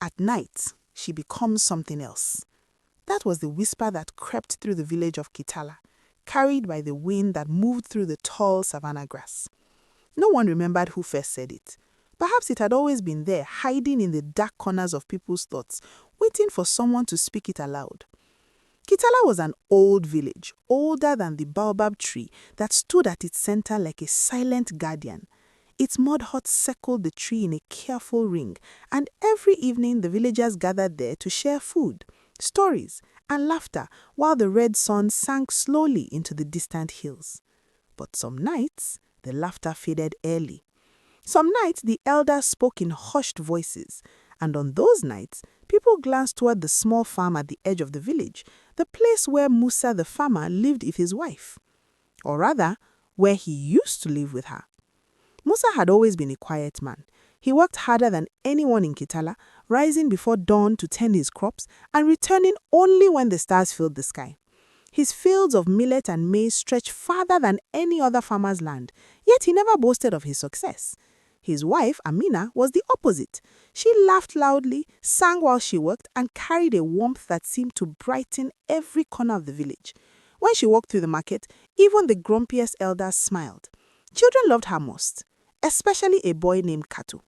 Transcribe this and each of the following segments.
At night, she becomes something else. That was the whisper that crept through the village of Kitala, carried by the wind that moved through the tall savanna grass. No one remembered who first said it. Perhaps it had always been there, hiding in the dark corners of people's thoughts, waiting for someone to speak it aloud. Kitala was an old village, older than the baobab tree that stood at its center like a silent guardian. Its mud huts circled the tree in a careful ring, and every evening the villagers gathered there to share food, stories, and laughter while the red sun sank slowly into the distant hills. But some nights, the laughter faded early. Some nights the elders spoke in hushed voices, and on those nights, people glanced toward the small farm at the edge of the village, the place where Musa the farmer lived with his wife. Or rather, where he used to live with her. Musa had always been a quiet man. He worked harder than anyone in Kitala, rising before dawn to tend his crops and returning only when the stars filled the sky. His fields of millet and maize stretched farther than any other farmer's land, yet he never boasted of his success. His wife, Amina, was the opposite. She laughed loudly, sang while she worked, and carried a warmth that seemed to brighten every corner of the village. When she walked through the market, even the grumpiest elders smiled. Children loved her most, especially a boy named Katu.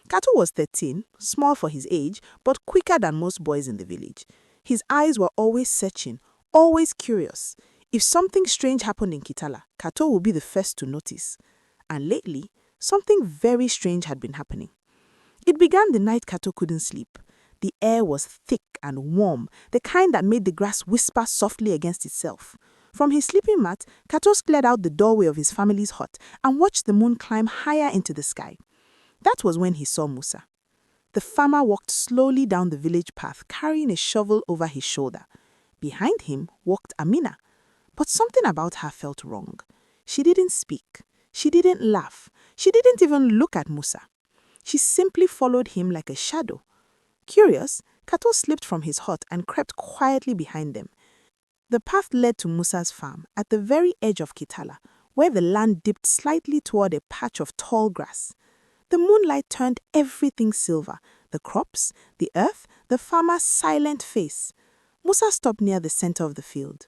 Katu was 13, small for his age, but quicker than most boys in the village. His eyes were always searching, always curious. If something strange happened in Kitala, Kato would be the first to notice. And lately, something very strange had been happening. It began the night Kato couldn't sleep. The air was thick and warm, the kind that made the grass whisper softly against itself. From his sleeping mat, Kato stared out the doorway of his family's hut and watched the moon climb higher into the sky. That was when he saw Musa. The farmer walked slowly down the village path, carrying a shovel over his shoulder. Behind him walked Amina. But something about her felt wrong. She didn't speak. She didn't laugh. She didn't even look at Musa. She simply followed him like a shadow. Curious, Kato slipped from his hut and crept quietly behind them. The path led to Musa's farm at the very edge of Kitala, where the land dipped slightly toward a patch of tall grass. The moonlight turned everything silver, the crops, the earth, the farmer's silent face. Musa stopped near the center of the field.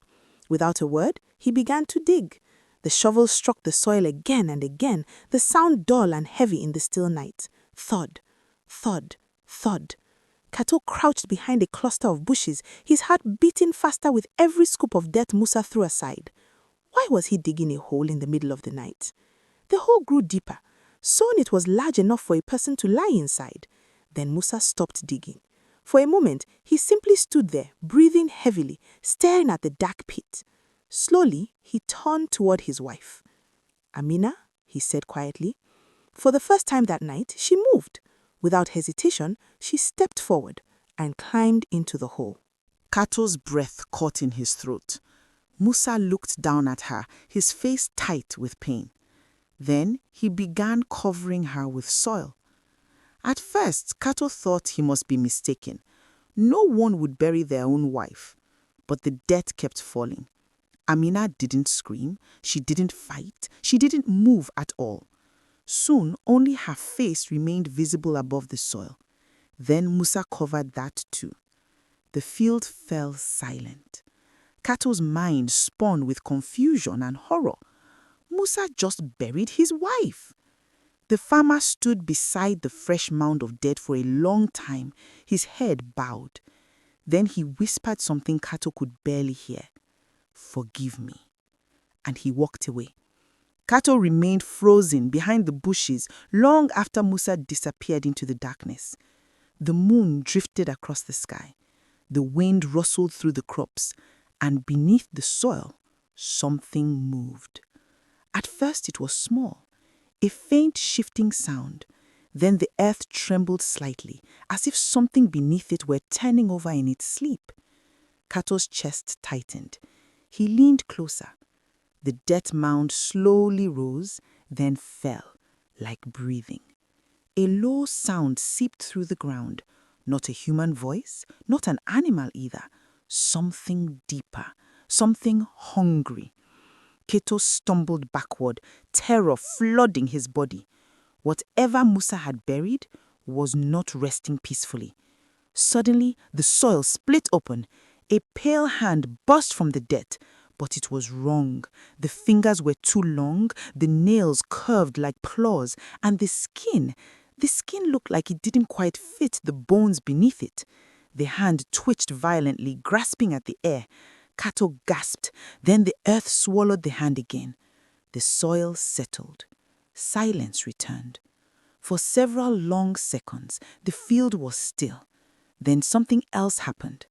Without a word, he began to dig. The shovel struck the soil again and again, the sound dull and heavy in the still night. Thud, thud, thud. Kato crouched behind a cluster of bushes, his heart beating faster with every scoop of dirt Musa threw aside. Why was he digging a hole in the middle of the night? The hole grew deeper. Soon it was large enough for a person to lie inside. Then Musa stopped digging. For a moment, he simply stood there, breathing heavily, staring at the dark pit. Slowly, he turned toward his wife. "Amina," he said quietly. For the first time that night, she moved. Without hesitation, she stepped forward and climbed into the hole. Kato's breath caught in his throat. Musa looked down at her, his face tight with pain. Then he began covering her with soil. At first, Kato thought he must be mistaken. No one would bury their own wife. But the dirt kept falling. Amina didn't scream, she didn't fight, she didn't move at all. Soon, only her face remained visible above the soil. Then Musa covered that too. The field fell silent. Kato's mind spun with confusion and horror. Musa just buried his wife. The farmer stood beside the fresh mound of dirt for a long time, his head bowed. Then he whispered something Kato could barely hear. "Forgive me." And he walked away. Kato remained frozen behind the bushes long after Musa disappeared into the darkness. The moon drifted across the sky. The wind rustled through the crops, and beneath the soil, something moved. At first it was small, a faint shifting sound. Then the earth trembled slightly, as if something beneath it were turning over in its sleep. Kato's chest tightened. He leaned closer. The dirt mound slowly rose, then fell, like breathing. A low sound seeped through the ground. Not a human voice, not an animal either. Something deeper, something hungry. Kato stumbled backward, terror flooding his body. Whatever Musa had buried was not resting peacefully. Suddenly, the soil split open. A pale hand burst from the dirt, but it was wrong. The fingers were too long, the nails curved like claws, and the skin looked like it didn't quite fit the bones beneath it. The hand twitched violently, grasping at the air. Kato gasped. Then the earth swallowed the hand again. The soil settled. Silence returned. For several long seconds, the field was still. Then something else happened.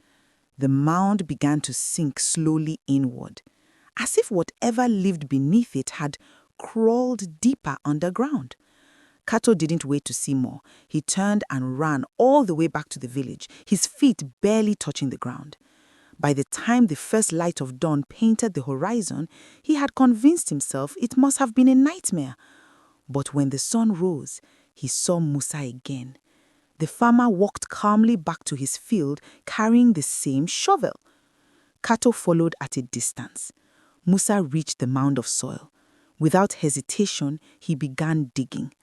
The mound began to sink slowly inward, as if whatever lived beneath it had crawled deeper underground. Kato didn't wait to see more. He turned and ran all the way back to the village, his feet barely touching the ground. By the time the first light of dawn painted the horizon, he had convinced himself it must have been a nightmare. But when the sun rose, he saw Musa again. The farmer walked calmly back to his field, carrying the same shovel. Kato followed at a distance. Musa reached the mound of soil. Without hesitation, he began digging.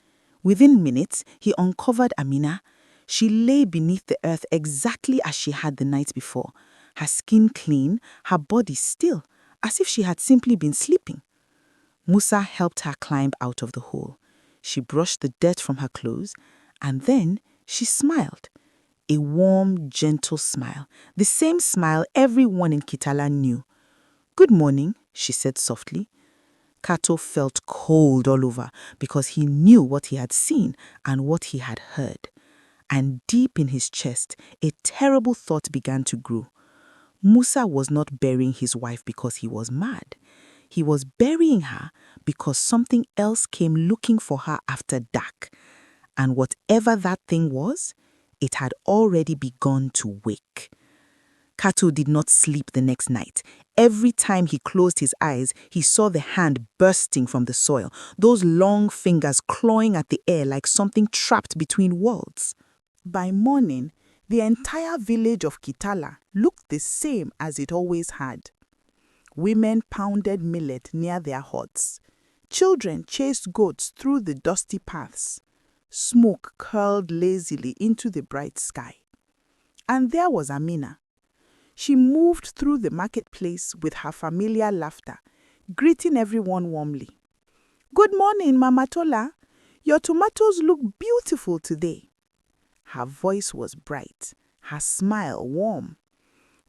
Within minutes, he uncovered Amina. She lay beneath the earth exactly as she had the night before, her skin clean, her body still, as if she had simply been sleeping. Musa helped her climb out of the hole. She brushed the dirt from her clothes, and then she smiled. A warm, gentle smile, the same smile everyone in Kitala knew. "Good morning," she said softly. Kato felt cold all over because he knew what he had seen and what he had heard. And deep in his chest, a terrible thought began to grow. Musa was not burying his wife because he was mad. He was burying her because something else came looking for her after dark. And whatever that thing was, it had already begun to wake. Kato did not sleep the next night. Every time he closed his eyes, he saw the hand bursting from the soil, those long fingers clawing at the air like something trapped between worlds. By morning, the entire village of Kitala looked the same as it always had. Women pounded millet near their huts. Children chased goats through the dusty paths. Smoke curled lazily into the bright sky. And there was Amina. She moved through the marketplace with her familiar laughter, greeting everyone warmly. "Good morning, Mama Tola. Your tomatoes look beautiful today." Her voice was bright, her smile warm.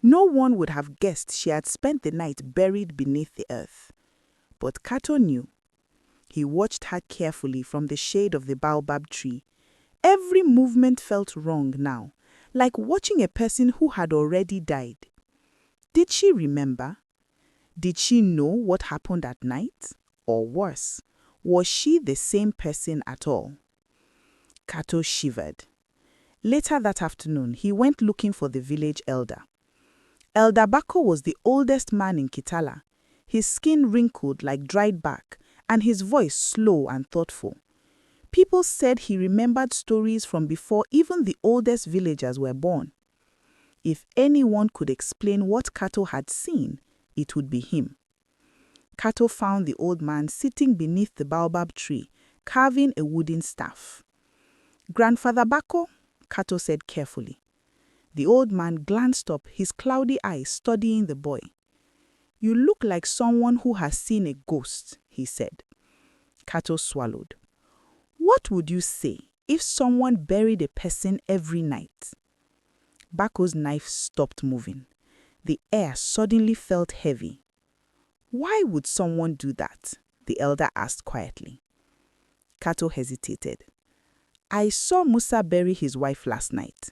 No one would have guessed she had spent the night buried beneath the earth. But Kato knew. He watched her carefully from the shade of the baobab tree. Every movement felt wrong now, like watching a person who had already died. Did she remember? Did she know what happened at night? Or worse, was she the same person at all? Kato shivered. Later that afternoon, he went looking for the village elder. Elder Bako was the oldest man in Kitala, his skin wrinkled like dried bark, and his voice slow and thoughtful. People said he remembered stories from before even the oldest villagers were born. If anyone could explain what Kato had seen, it would be him. Kato found the old man sitting beneath the baobab tree, carving a wooden staff. "Grandfather Bako," Kato said carefully. The old man glanced up, his cloudy eyes studying the boy. "You look like someone who has seen a ghost," he said. Kato swallowed. "What would you say if someone buried a person every night?" Bako's knife stopped moving. The air suddenly felt heavy. "Why would someone do that?" the elder asked quietly. Kato hesitated. "I saw Musa bury his wife last night."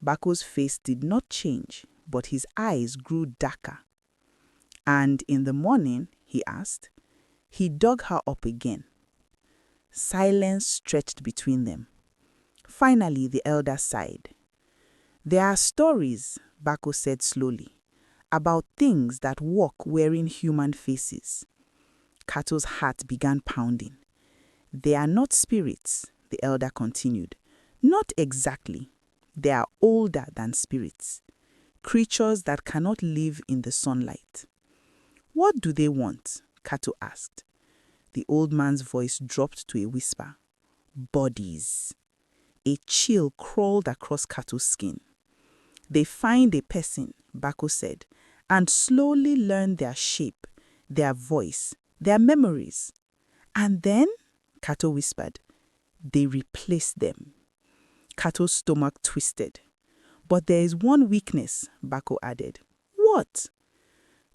Bako's face did not change, but his eyes grew darker. "And in the morning," he asked, "he dug her up again." Silence stretched between them. Finally, the elder sighed. "There are stories," Bako said slowly, "about things that walk wearing human faces." Kato's heart began pounding. "They are not spirits," the elder continued. "Not exactly. They are older than spirits. Creatures that cannot live in the sunlight." "What do they want?" Kato asked. The old man's voice dropped to a whisper. "Bodies. A chill crawled across Kato's skin. They find a person, Bako said, and slowly learn their shape, their voice, their memories. And then, Kato whispered, they replace them. Kato's stomach twisted. But there is one weakness, Bako added. What?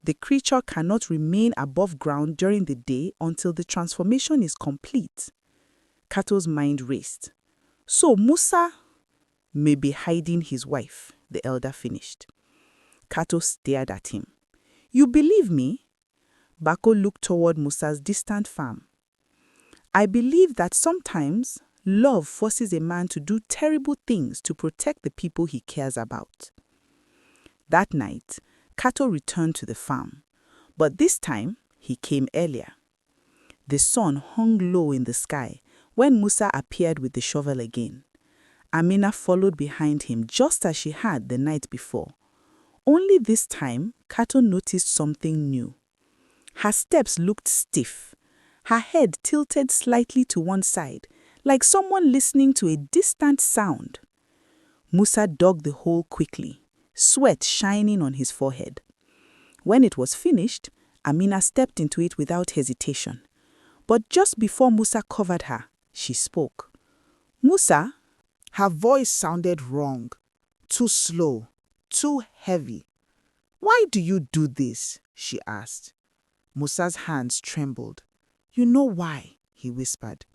The creature cannot remain above ground during the day until the transformation is complete. Kato's mind raced. So Musa may be hiding his wife, the elder finished. Kato stared at him. You believe me? Bako looked toward Musa's distant farm. I believe that sometimes love forces a man to do terrible things to protect the people he cares about. That night, Kato returned to the farm, but this time he came earlier. The sun hung low in the sky when Musa appeared with the shovel again. Amina followed behind him just as she had the night before. Only this time, Kato noticed something new. Her steps looked stiff, her head tilted slightly to one side, like someone listening to a distant sound. Musa dug the hole quickly, sweat shining on his forehead. When it was finished, Amina stepped into it without hesitation. But just before Musa covered her, she spoke. Musa? Her voice sounded wrong, too slow, too heavy. Why do you do this? She asked. Musa's hands trembled. You know why, he whispered.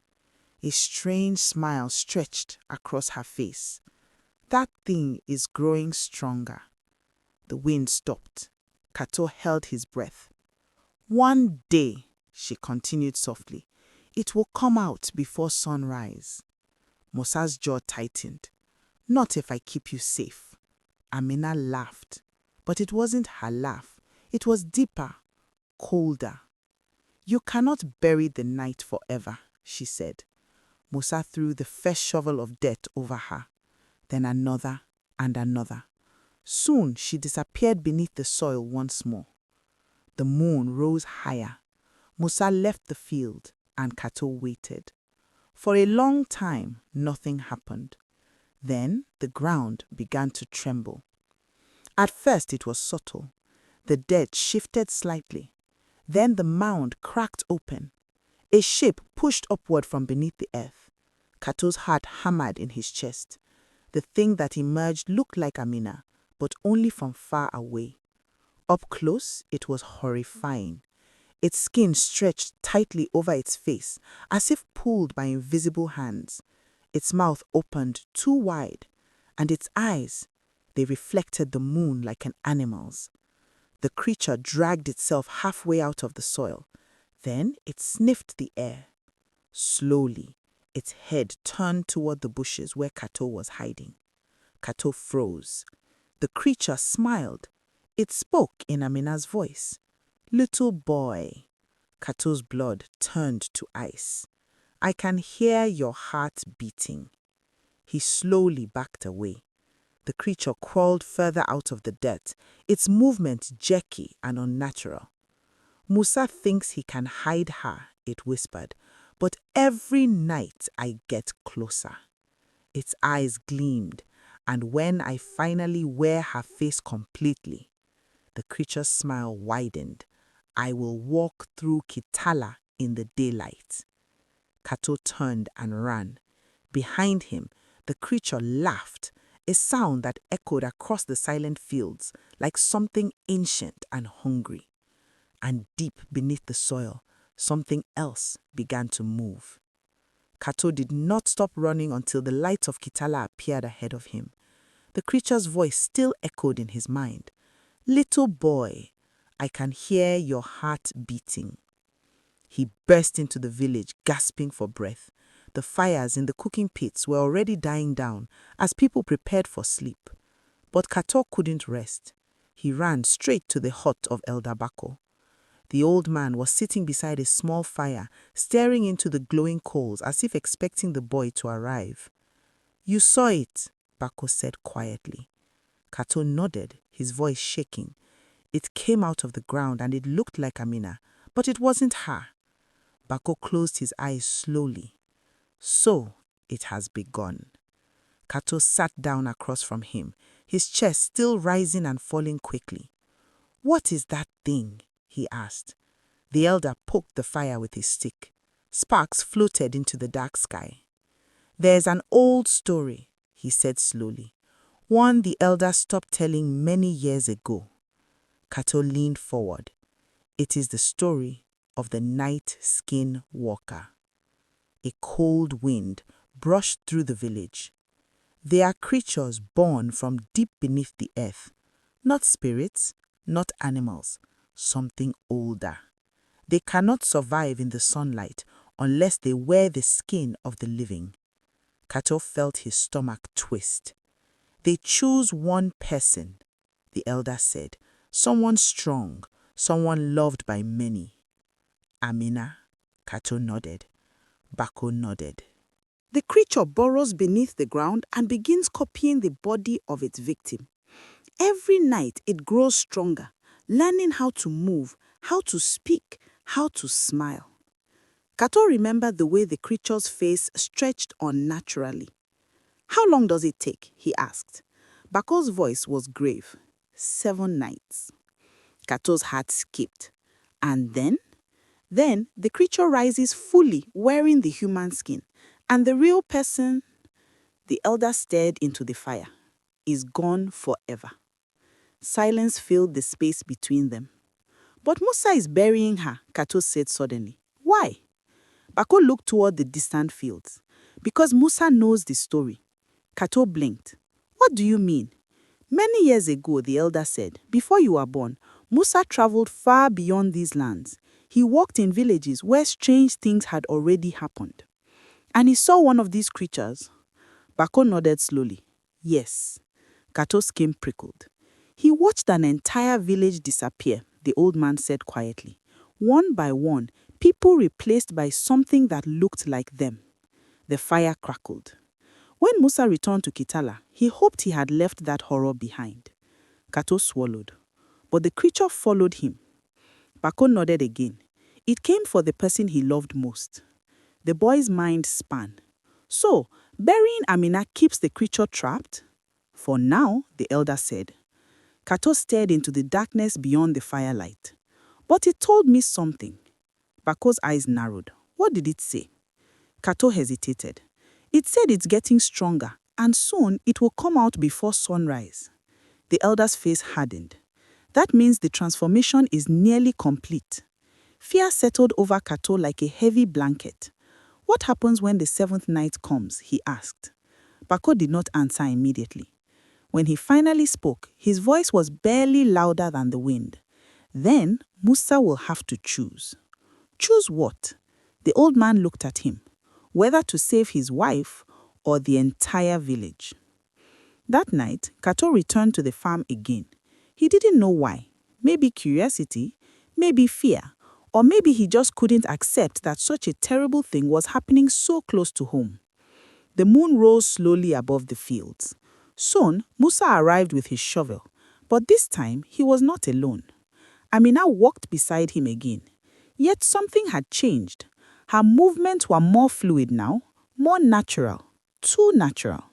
A strange smile stretched across her face. That thing is growing stronger. The wind stopped. Kato held his breath. One day, she continued softly, it will come out before sunrise. Musa's jaw tightened. Not if I keep you safe. Amina laughed. But it wasn't her laugh. It was deeper, colder. You cannot bury the night forever, she said. Musa threw the first shovel of dirt over her, then another and another. Soon she disappeared beneath the soil once more. The moon rose higher. Musa left the field and Kato waited. For a long time, nothing happened. Then the ground began to tremble. At first it was subtle. The dirt shifted slightly. Then the mound cracked open. A shape pushed upward from beneath the earth. Kato's heart hammered in his chest. The thing that emerged looked like Amina, but only from far away. Up close, it was horrifying. Its skin stretched tightly over its face, as if pulled by invisible hands. Its mouth opened too wide, and its eyes, they reflected the moon like an animal's. The creature dragged itself halfway out of the soil. Then it sniffed the air. Slowly, its head turned toward the bushes where Kato was hiding. Kato froze. The creature smiled. It spoke in Amina's voice. Little boy. Kato's blood turned to ice. I can hear your heart beating. He slowly backed away. The creature crawled further out of the dirt, its movement jerky and unnatural. Musa thinks he can hide her, it whispered, but every night I get closer. Its eyes gleamed, and when I finally wear her face completely, the creature's smile widened. I will walk through Kitala in the daylight. Kato turned and ran. Behind him, the creature laughed, a sound that echoed across the silent fields like something ancient and hungry. And deep beneath the soil, something else began to move. Kato did not stop running until the lights of Kitala appeared ahead of him. The creature's voice still echoed in his mind. Little boy, I can hear your heart beating. He burst into the village, gasping for breath. The fires in the cooking pits were already dying down as people prepared for sleep. But Kato couldn't rest. He ran straight to the hut of Elder Bako. The old man was sitting beside a small fire, staring into the glowing coals as if expecting the boy to arrive. You saw it, Bako said quietly. Kato nodded, his voice shaking. It came out of the ground and it looked like Amina, but it wasn't her. Bako closed his eyes slowly. So it has begun. Kato sat down across from him, his chest still rising and falling quickly. "What is that thing?" he asked. The elder poked the fire with his stick. Sparks floated into the dark sky. "There's an old story," he said slowly. "One the elder stopped telling many years ago." Kato leaned forward. "It is the story of the night skin walker." A cold wind brushed through the village. They are creatures born from deep beneath the earth. Not spirits, not animals, something older. They cannot survive in the sunlight unless they wear the skin of the living. Kato felt his stomach twist. "They choose one person," the elder said. "Someone strong, someone loved by many." "Amina?" Kato nodded. Bako nodded. "The creature burrows beneath the ground and begins copying the body of its victim. Every night it grows stronger, learning how to move, how to speak, how to smile." Kato remembered the way the creature's face stretched unnaturally. "How long does it take?" he asked. Bako's voice was grave. 7 nights. Kato's heart skipped. And then the creature rises fully wearing the human skin. And the real person, the elder stared into the fire, is gone forever. Silence filled the space between them. "But Musa is burying her," Kato said suddenly. "Why?" Bako looked toward the distant fields. "Because Musa knows the story." Kato blinked. "What do you mean?" "Many years ago," the elder said, "before you were born, Musa traveled far beyond these lands. He walked in villages where strange things had already happened. And he saw one of these creatures." Bako nodded slowly. "Yes." Kato's skin prickled. "He watched an entire village disappear," the old man said quietly. "One by one, people replaced by something that looked like them." The fire crackled. When Musa returned to Kitala, he hoped he had left that horror behind. Kato swallowed. But the creature followed him. Bako nodded again. It came for the person he loved most. The boy's mind span. "So, burying Amina keeps the creature trapped?" "For now," the elder said. Kato stared into the darkness beyond the firelight. "But it told me something." Bako's eyes narrowed. "What did it say?" Kato hesitated. "It said it's getting stronger, and soon it will come out before sunrise." The elder's face hardened. "That means the transformation is nearly complete." Fear settled over Kato like a heavy blanket. "What happens when the 7th night comes?" he asked. Bako did not answer immediately. When he finally spoke, his voice was barely louder than the wind. "Then Musa will have to choose." "Choose what?" The old man looked at him. "Whether to save his wife or the entire village." That night, Kato returned to the farm again. He didn't know why. Maybe curiosity, maybe fear, or maybe he just couldn't accept that such a terrible thing was happening so close to home. The moon rose slowly above the fields. Soon, Musa arrived with his shovel, but this time he was not alone. Amina walked beside him again. Yet something had changed. Her movements were more fluid now, more natural, too natural.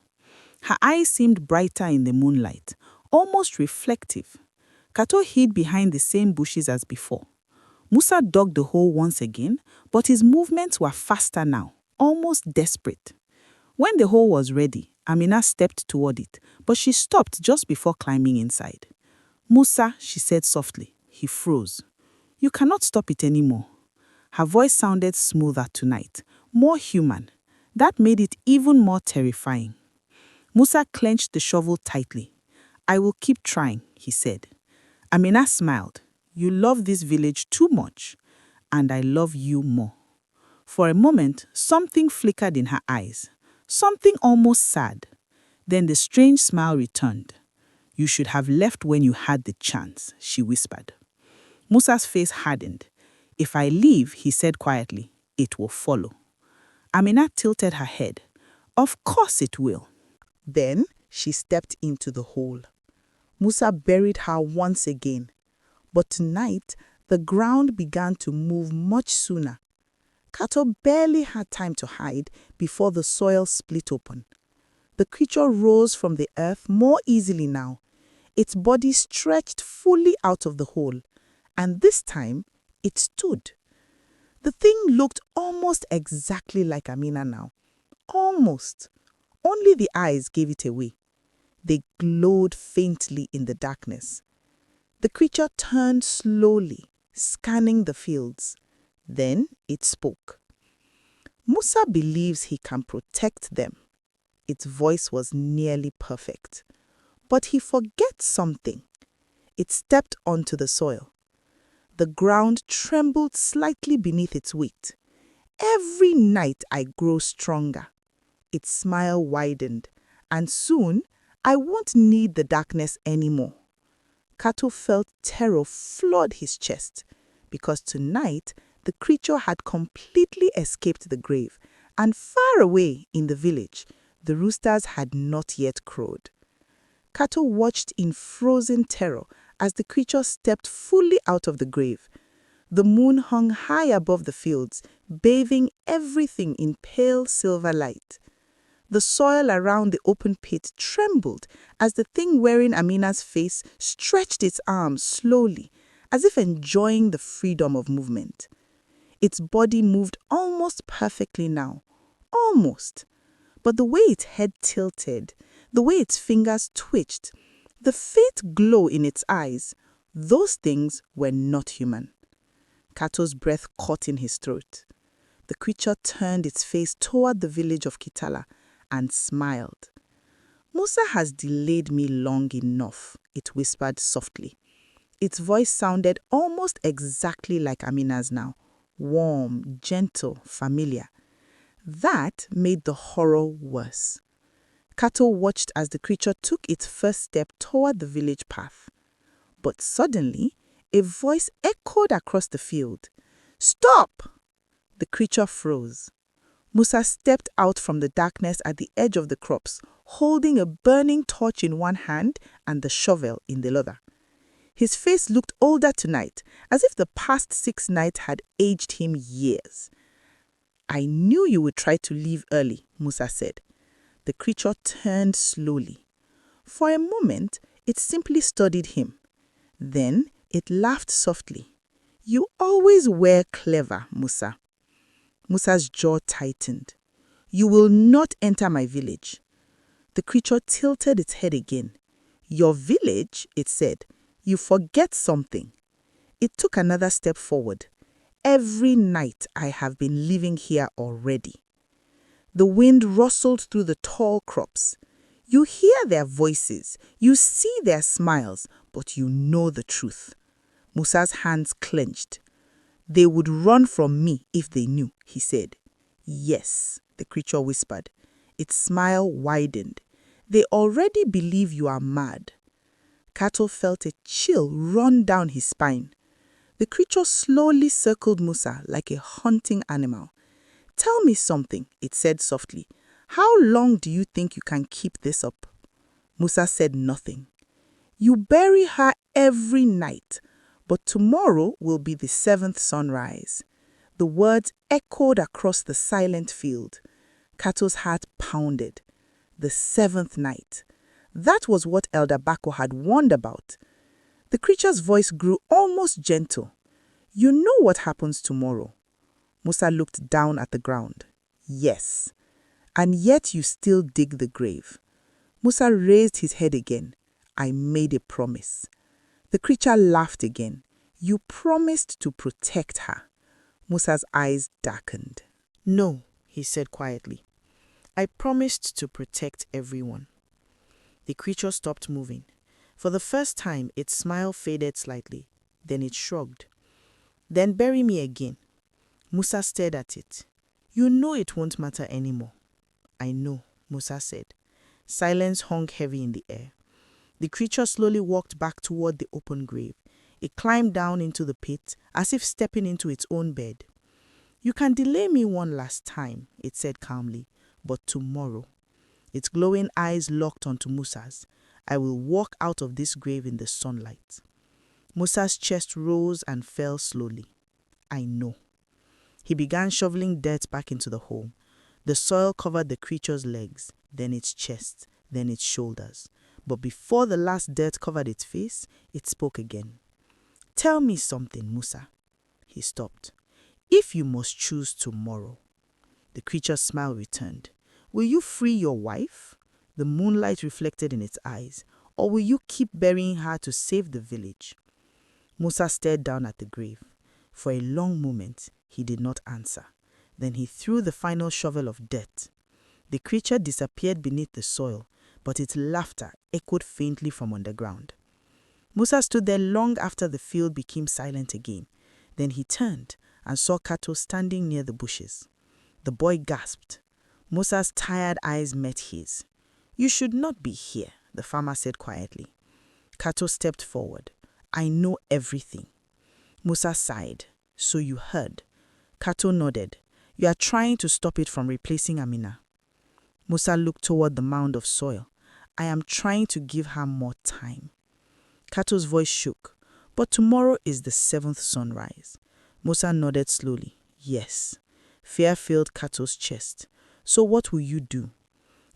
Her eyes seemed brighter in the moonlight, almost reflective. Kato hid behind the same bushes as before. Musa dug the hole once again, but his movements were faster now, almost desperate. When the hole was ready, Amina stepped toward it, but she stopped just before climbing inside. "Musa," she said softly. He froze. "You cannot stop it anymore." Her voice sounded smoother tonight, more human. That made it even more terrifying. Musa clenched the shovel tightly. "I will keep trying," he said. Amina smiled. "You love this village too much, and I love you more." For a moment, something flickered in her eyes, something almost sad. Then the strange smile returned. "You should have left when you had the chance," she whispered. Musa's face hardened. "If I leave," he said quietly, "it will follow." Amina tilted her head. "Of course it will." Then she stepped into the hole. Musa buried her once again. But tonight, the ground began to move much sooner. Kato barely had time to hide before the soil split open. The creature rose from the earth more easily now. Its body stretched fully out of the hole, and this time it stood. The thing looked almost exactly like Amina now. Almost. Only the eyes gave it away. They glowed faintly in the darkness. The creature turned slowly, scanning the fields. Then it spoke. Musa believes he can protect them. Its voice was nearly perfect. But he forgets something. It stepped onto the soil. The ground trembled slightly beneath its weight. Every night I grow stronger. Its smile widened, and soon I won't need the darkness anymore. Kato felt terror flood his chest, because tonight the creature had completely escaped the grave, and far away in the village, the roosters had not yet crowed. Kato watched in frozen terror as the creature stepped fully out of the grave. The moon hung high above the fields, bathing everything in pale silver light. The soil around the open pit trembled as the thing wearing Amina's face stretched its arms slowly, as if enjoying the freedom of movement. Its body moved almost perfectly now. Almost. But the way its head tilted, the way its fingers twitched, the faint glow in its eyes, those things were not human. Kato's breath caught in his throat. The creature turned its face toward the village of Kitala and smiled. Musa has delayed me long enough, it whispered softly. Its voice sounded almost exactly like Amina's now, warm, gentle, familiar. That made the horror worse. Kato watched as the creature took its first step toward the village path. But suddenly, a voice echoed across the field. "Stop!" The creature froze. Musa stepped out from the darkness at the edge of the crops, holding a burning torch in one hand and the shovel in the other. His face looked older tonight, as if the past 6 nights had aged him years. "I knew you would try to leave early," Musa said. The creature turned slowly. For a moment, it simply studied him. Then it laughed softly. "You always were clever, Musa." Musa's jaw tightened. "You will not enter my village." The creature tilted its head again. "Your village," it said. "You forget something." It took another step forward. "Every night I have been living here already." The wind rustled through the tall crops. You hear their voices, you see their smiles, but you know the truth. Musa's hands clenched. "They would run from me if they knew," he said. "Yes," the creature whispered. Its smile widened. "They already believe you are mad." Kato felt a chill run down his spine. The creature slowly circled Musa like a hunting animal. "Tell me something," it said softly. "How long do you think you can keep this up?" Musa said nothing. "You bury her every night, but tomorrow will be the 7th sunrise." The words echoed across the silent field. Kato's heart pounded. The 7th night. That was what Elder Bako had warned about. The creature's voice grew almost gentle. "You know what happens tomorrow." Musa looked down at the ground. "Yes. And yet you still dig the grave." Musa raised his head again. "I made a promise." The creature laughed again. "You promised to protect her." Musa's eyes darkened. "No," he said quietly. "I promised to protect everyone." The creature stopped moving. For the first time, its smile faded slightly. Then it shrugged. "Then bury me again." Musa stared at it. "You know it won't matter anymore." "I know," Musa said. Silence hung heavy in the air. The creature slowly walked back toward the open grave. It climbed down into the pit, as if stepping into its own bed. "You can delay me one last time," it said calmly, "but tomorrow." Its glowing eyes locked onto Musa's. "I will walk out of this grave in the sunlight." Musa's chest rose and fell slowly. "I know." He began shoveling dirt back into the hole. The soil covered the creature's legs, then its chest, then its shoulders. But before the last dirt covered its face, it spoke again. "Tell me something, Musa." He stopped. "If you must choose tomorrow." The creature's smile returned. "Will you free your wife?" The moonlight reflected in its eyes. "Or will you keep burying her to save the village?" Musa stared down at the grave. For a long moment, he did not answer. Then he threw the final shovel of dirt. The creature disappeared beneath the soil, but its laughter echoed faintly from underground. Musa stood there long after the field became silent again. Then he turned and saw Kato standing near the bushes. The boy gasped. Musa's tired eyes met his. "You should not be here," the farmer said quietly. Kato stepped forward. "I know everything." Musa sighed. "So you heard?" Kato nodded. "You are trying to stop it from replacing Amina." Musa looked toward the mound of soil. "I am trying to give her more time." Kato's voice shook. "But tomorrow is the 7th sunrise." Musa nodded slowly. "Yes." Fear filled Kato's chest. "So what will you do?"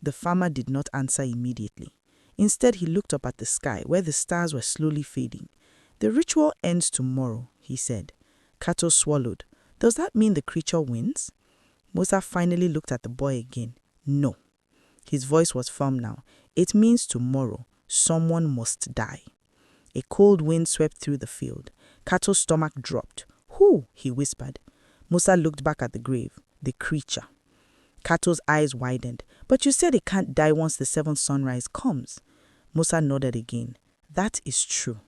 The farmer did not answer immediately. Instead, he looked up at the sky where the stars were slowly fading. "The ritual ends tomorrow," he said. Kato swallowed. "Does that mean the creature wins?" Musa finally looked at the boy again. "No." His voice was firm now. "It means tomorrow someone must die." A cold wind swept through the field. Kato's stomach dropped. "Who?" he whispered. Musa looked back at the grave. "The creature." Kato's eyes widened. "But you said it can't die once the 7th sunrise comes." Musa nodded again. "That is true."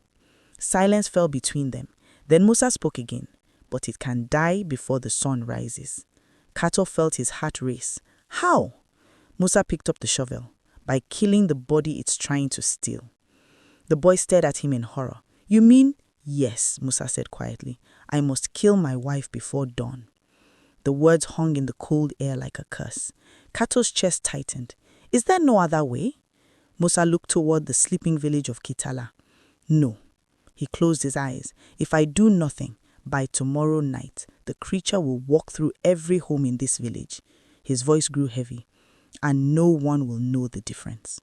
Silence fell between them. Then Musa spoke again. "But it can die before the sun rises." Kato felt his heart race. "How?" Musa picked up the shovel. "By killing the body it's trying to steal." The boy stared at him in horror. "You mean?" "Yes," Musa said quietly. "I must kill my wife before dawn." The words hung in the cold air like a curse. Kato's chest tightened. "Is there no other way?" Musa looked toward the sleeping village of Kitala. "No." He closed his eyes. "If I do nothing, by tomorrow night, the creature will walk through every home in this village." His voice grew heavy. "And no one will know the difference."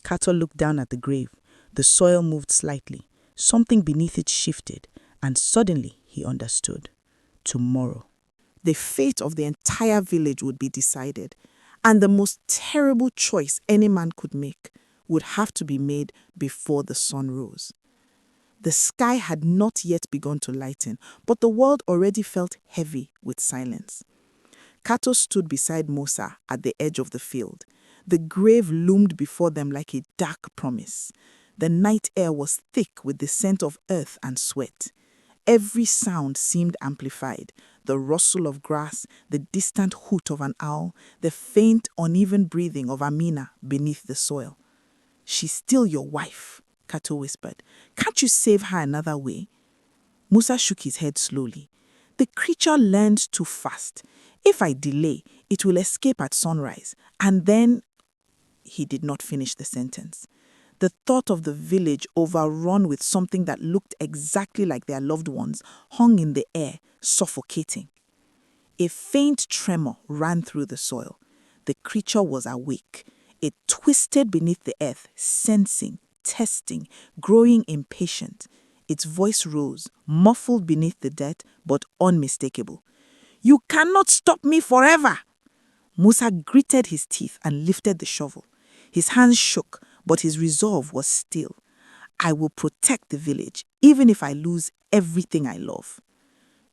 Kato looked down at the grave. The soil moved slightly. Something beneath it shifted, and suddenly he understood. Tomorrow, the fate of the entire village would be decided, and the most terrible choice any man could make would have to be made before the sun rose. The sky had not yet begun to lighten, but the world already felt heavy with silence. Kato stood beside Musa at the edge of the field. The grave loomed before them like a dark promise. The night air was thick with the scent of earth and sweat. Every sound seemed amplified. The rustle of grass, the distant hoot of an owl, the faint, uneven breathing of Amina beneath the soil. "She's still your wife," Kato whispered. "Can't you save her another way?" Musa shook his head slowly. "The creature learned too fast. If I delay, it will escape at sunrise. And then—" He did not finish the sentence. The thought of the village overrun with something that looked exactly like their loved ones hung in the air, suffocating. A faint tremor ran through the soil. The creature was awake. It twisted beneath the earth, sensing, testing, growing impatient. Its voice rose, muffled beneath the dirt, but unmistakable. "You cannot stop me forever!" Musa gritted his teeth and lifted the shovel. His hands shook, but his resolve was still. "I will protect the village, even if I lose everything I love."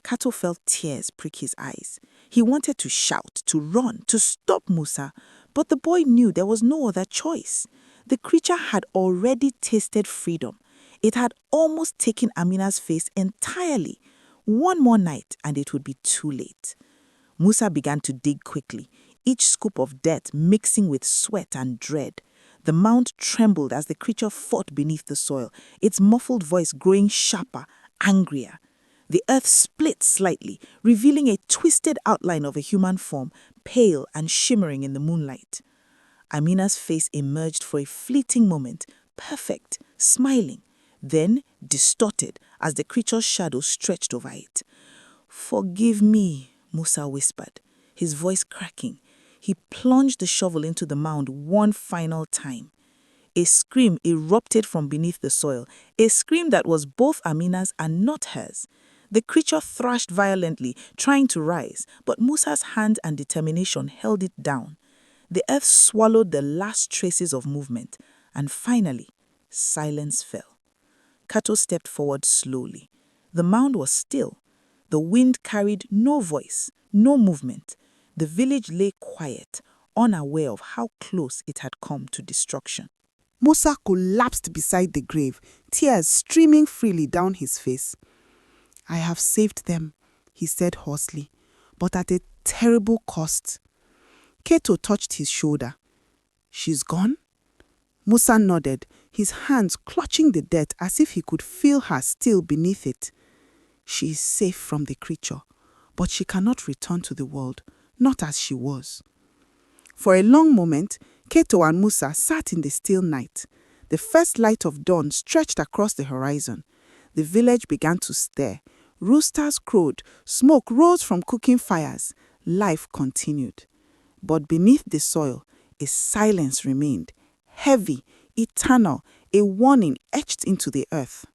Kato felt tears prick his eyes. He wanted to shout, to run, to stop Musa, but the boy knew there was no other choice. The creature had already tasted freedom. It had almost taken Amina's face entirely. One more night and it would be too late. Musa began to dig quickly, each scoop of dirt mixing with sweat and dread. The mound trembled as the creature fought beneath the soil, its muffled voice growing sharper, angrier. The earth split slightly, revealing a twisted outline of a human form, pale and shimmering in the moonlight. Amina's face emerged for a fleeting moment, perfect, smiling, then distorted as the creature's shadow stretched over it. "Forgive me," Musa whispered, his voice cracking. He plunged the shovel into the mound one final time. A scream erupted from beneath the soil, a scream that was both Amina's and not hers. The creature thrashed violently, trying to rise, but Musa's hand and determination held it down. The earth swallowed the last traces of movement, and finally, silence fell. Kato stepped forward slowly. The mound was still. The wind carried no voice, no movement. The village lay quiet, unaware of how close it had come to destruction. Musa collapsed beside the grave, tears streaming freely down his face. "I have saved them," he said hoarsely, "but at a terrible cost." Kato touched his shoulder. "She's gone?" Musa nodded, his hands clutching the dirt as if he could feel her still beneath it. "She is safe from the creature, but she cannot return to the world, not as she was." For a long moment, Kato and Musa sat in the still night. The first light of dawn stretched across the horizon. The village began to stir. Roosters crowed, smoke rose from cooking fires. Life continued. But beneath the soil, a silence remained, heavy, eternal, a warning etched into the earth.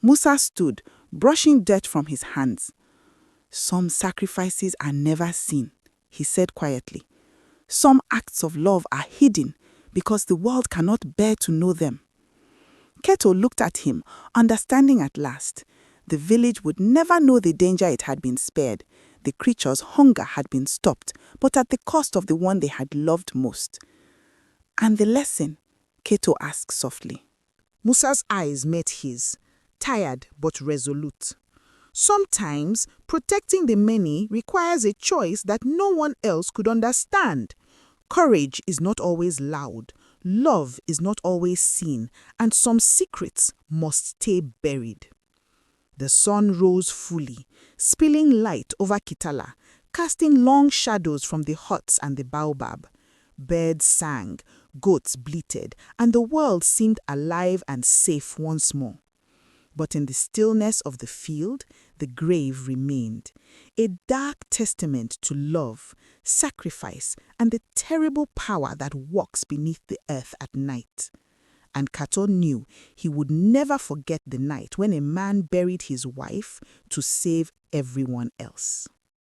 Musa stood, brushing dirt from his hands. "Some sacrifices are never seen," he said quietly. "Some acts of love are hidden because the world cannot bear to know them." Keto looked at him, understanding at last. The village would never know the danger it had been spared. The creature's hunger had been stopped, but at the cost of the one they had loved most. "And the lesson?" Keto asked softly. Musa's eyes met his, tired but resolute. "Sometimes protecting the many requires a choice that no one else could understand. Courage is not always loud, love is not always seen, and some secrets must stay buried." The sun rose fully, spilling light over Kitala, casting long shadows from the huts and the baobab. Birds sang, goats bleated, and the world seemed alive and safe once more. But in the stillness of the field, the grave remained, a dark testament to love, sacrifice, and the terrible power that walks beneath the earth at night. And Kato knew he would never forget the night when a man buried his wife to save everyone else.